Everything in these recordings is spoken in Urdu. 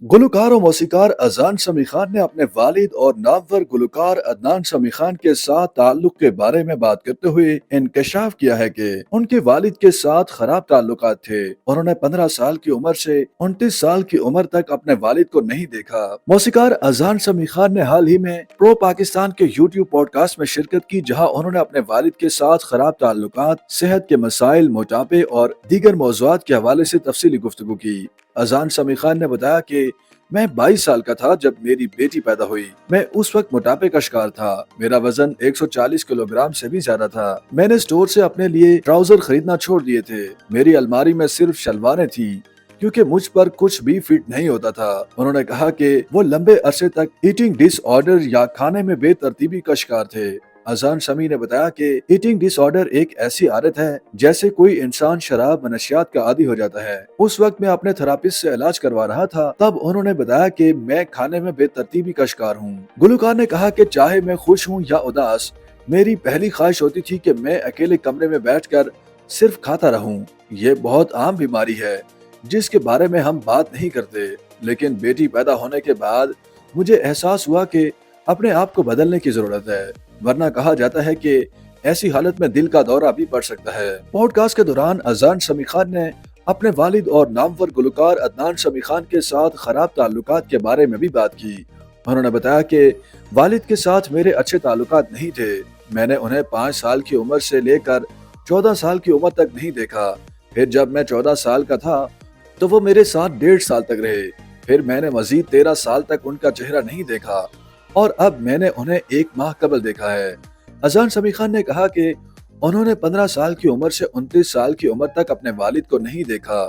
گلوکار و موسیقار اذان سمیع خان نے اپنے والد اور نامور گلوکار عدنان سمیع خان کے ساتھ تعلق کے بارے میں بات کرتے ہوئے انکشاف کیا ہے کہ ان کے والد کے ساتھ خراب تعلقات تھے اور انہیں 15 سال کی عمر سے 29 سال کی عمر تک اپنے والد کو نہیں دیکھا۔ موسیقار اذان سمیع خان نے حال ہی میں پرو پاکستان کے یوٹیوب پوڈ کاسٹ میں شرکت کی، جہاں انہوں نے اپنے والد کے ساتھ خراب تعلقات، صحت کے مسائل، موٹاپے اور دیگر موضوعات کے حوالے سے تفصیلی گفتگو کی۔ اذان سمیع خان نے بتایا کہ میں 22 سال کا تھا جب میری بیٹی پیدا ہوئی۔ میں اس وقت موٹاپے کا شکار تھا۔ میرا وزن 140 کلو گرام سے بھی زیادہ تھا۔ میں نے اسٹور سے اپنے لیے ٹراؤزر خریدنا چھوڑ دیے تھے۔ میری الماری میں صرف شلواریں تھیں کیونکہ مجھ پر کچھ بھی فٹ نہیں ہوتا تھا۔ انہوں نے کہا کہ وہ لمبے عرصے تک ایٹنگ ڈس آرڈر یا کھانے میں بے ترتیبی کا شکار تھے۔ اذان سمیع نے بتایا کہ ایٹنگ ڈس آرڈر ایک ایسی عادت ہے جیسے کوئی انسان شراب منشیات کا عادی ہو جاتا ہے۔ اس وقت میں اپنے تھراپسٹ سے علاج کروا رہا تھا، تب انہوں نے بتایا کہ میں کھانے میں بے ترتیبی کا شکار ہوں۔ گلوکار نے کہا کہ چاہے میں خوش ہوں یا اداس، میری پہلی خواہش ہوتی تھی کہ میں اکیلے کمرے میں بیٹھ کر صرف کھاتا رہوں۔ یہ بہت عام بیماری ہے جس کے بارے میں ہم بات نہیں کرتے، لیکن بیٹی پیدا ہونے کے بعد مجھے احساس ہوا کہ اپنے آپ کو بدلنے کی ضرورت ہے، ورنہ کہا جاتا ہے کہ ایسی حالت میں دل کا دورہ بھی پڑ سکتا ہے۔ پوڈ کاسٹ کے دوران اذان سمیع خان نے اپنے والد اور نامور گلوکار عدنان سمیع خان کے ساتھ خراب تعلقات کے بارے میں بھی بات کی۔ انہوں نے بتایا کہ والد کے ساتھ میرے اچھے تعلقات نہیں تھے۔ میں نے انہیں 5 سال کی عمر سے لے کر 14 سال کی عمر تک نہیں دیکھا۔ پھر جب میں 14 سال کا تھا تو وہ میرے ساتھ 1.5 سال تک رہے۔ پھر میں نے مزید 13 سال تک ان کا چہرہ نہیں دیکھا اور اب میں نے انہیں 1 ماہ قبل دیکھا ہے۔ اذان سمیع خان نے کہا کہ انہوں نے 15 سال کی عمر سے 29 سال کی عمر تک اپنے والد کو نہیں دیکھا۔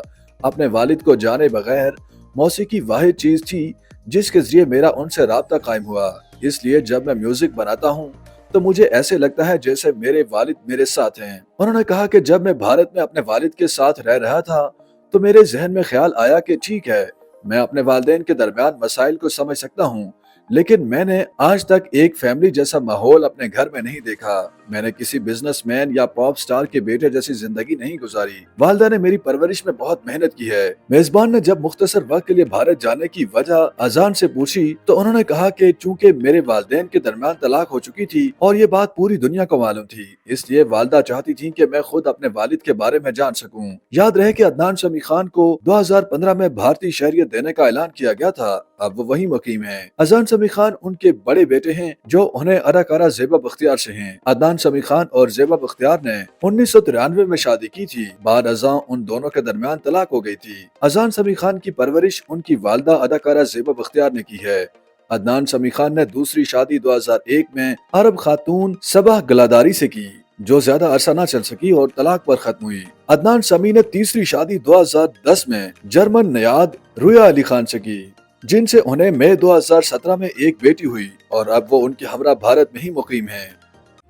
اپنے والد کو جانے بغیر موسیقی واحد چیز تھی جس کے ذریعے میرا ان سے رابطہ قائم ہوا۔ اس لیے جب میں میوزک بناتا ہوں تو مجھے ایسے لگتا ہے جیسے میرے والد میرے ساتھ ہیں۔ انہوں نے کہا کہ جب میں بھارت میں اپنے والد کے ساتھ رہ رہا تھا تو میرے ذہن میں خیال آیا کہ ٹھیک ہے، میں اپنے والدین کے درمیان مسائل کو سمجھ سکتا ہوں، لیکن میں نے آج تک ایک فیملی جیسا ماحول اپنے گھر میں نہیں دیکھا۔ میں نے کسی بزنس مین یا پاپ سٹار کے بیٹے جیسی زندگی نہیں گزاری۔ والدہ نے میری پرورش میں بہت محنت کی ہے۔ میزبان نے جب مختصر وقت کے لیے بھارت جانے کی وجہ اذان سے پوچھی تو انہوں نے کہا کہ چونکہ میرے والدین کے درمیان طلاق ہو چکی تھی اور یہ بات پوری دنیا کو معلوم تھی، اس لیے والدہ چاہتی تھی کہ میں خود اپنے والد کے بارے میں جان سکوں۔ یاد رہے کہ عدنان سمیع خان کو 2015 میں بھارتی شہریت دینے کا اعلان کیا گیا تھا۔ اب وہ وہیں مقیم ہیں۔ اذان سمیع خان ان کے بڑے بیٹے ہیں جو انہیں اداکارہ زیبا بختیار سے ہیں۔ عدنان سمیع خان اور زیبا بختیار نے 1993 میں شادی کی تھی۔ بعد ازاں ان دونوں کے درمیان طلاق ہو گئی تھی۔ اذان سمیع خان کی پرورش ان کی والدہ اداکارہ زیبا بختیار نے کی ہے۔ عدنان سمیع خان نے دوسری شادی 2001 میں عرب خاتون صبا گلاداری سے کی، جو زیادہ عرصہ نہ چل سکی اور طلاق پر ختم ہوئی۔ عدنان سمیع نے تیسری شادی 2010 میں جرمن نیاد رویا علی خان سے کی، جن سے انہیں مئی 2017 میں ایک بیٹی ہوئی اور اب وہ ان کے ہمراہ بھارت میں ہی مقیم ہیں۔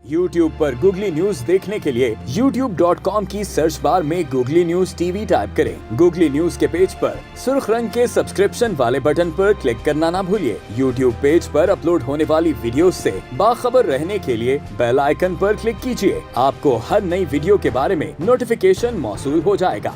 YouTube پر گوگلی نیوز دیکھنے کے لیے youtube.com کی سرچ بار میں googly news T V type کریں۔ گوگلی نیوز کے پیج پر سرخ رنگ کے سبسکرپشن والے بٹن پر کلک کرنا نہ بھولیے۔ YouTube پیج پر اپلوڈ ہونے والی ویڈیوز سے باخبر رہنے کے لیے بیل آئیکن پر کلک کیجیے۔ آپ کو ہر نئی ویڈیو کے بارے میں نوٹیفیکیشن موصول ہو جائے گا۔